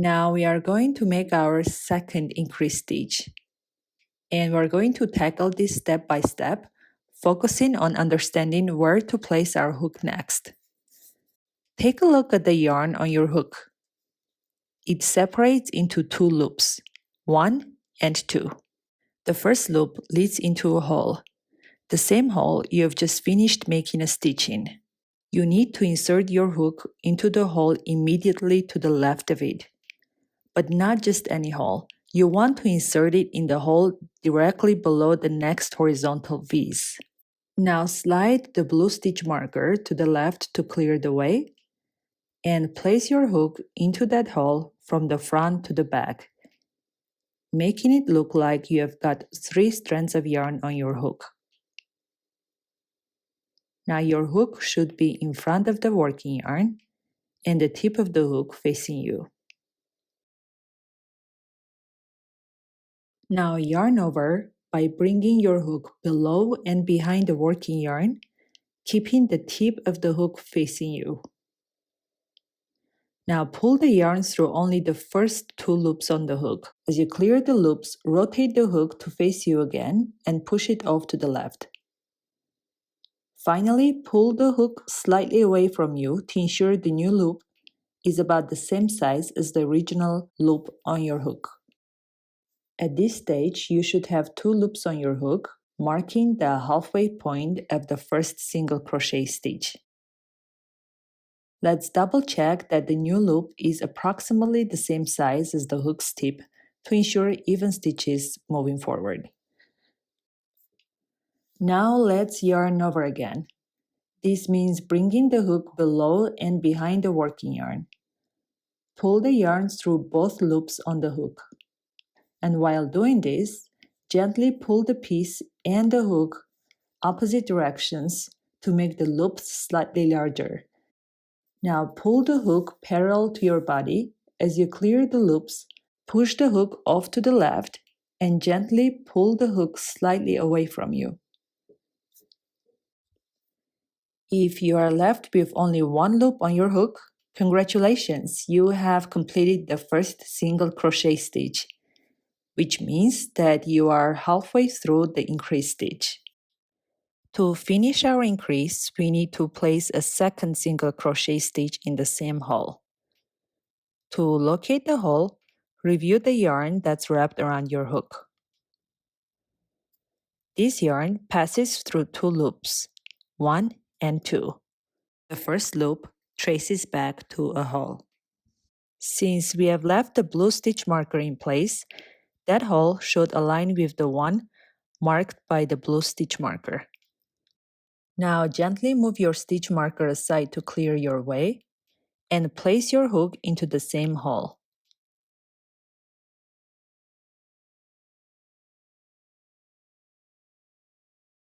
Now we are going to make our second increase stitch. And we're going to tackle this step by step, focusing on understanding where to place our hook next. Take a look at the yarn on your hook. It separates into two loops, 1 and 2. The first loop leads into a hole, the same hole you have just finished making a stitch in. You need to insert your hook into the hole immediately to the left of it. But not just any hole. You want to insert it in the hole directly below the next horizontal V's. Now slide the blue stitch marker to the left to clear the way, and place your hook into that hole from the front to the back, making it look like you have got 3 strands of yarn on your hook. Now your hook should be in front of the working yarn and the tip of the hook facing you. Now yarn over by bringing your hook below and behind the working yarn, keeping the tip of the hook facing you. Now pull the yarn through only the first 2 loops on the hook. As you clear the loops, rotate the hook to face you again and push it off to the left. Finally, pull the hook slightly away from you to ensure the new loop is about the same size as the original loop on your hook. At this stage, you should have 2 loops on your hook, marking the halfway point of the first single crochet stitch. Let's double check that the new loop is approximately the same size as the hook's tip to ensure even stitches moving forward. Now let's yarn over again. This means bringing the hook below and behind the working yarn. Pull the yarn through both loops on the hook. And while doing this, gently pull the piece and the hook opposite directions to make the loops slightly larger. Now pull the hook parallel to your body. As you clear the loops, push the hook off to the left and gently pull the hook slightly away from you. If you are left with only 1 loop on your hook, congratulations, you have completed the first single crochet stitch, which means that you are halfway through the increase stitch. To finish our increase, we need to place a second single crochet stitch in the same hole. To locate the hole, review the yarn that's wrapped around your hook. This yarn passes through 2 loops, 1 and 2. The first loop traces back to a hole. Since we have left the blue stitch marker in place, that hole should align with the one marked by the blue stitch marker. Now gently move your stitch marker aside to clear your way and place your hook into the same hole.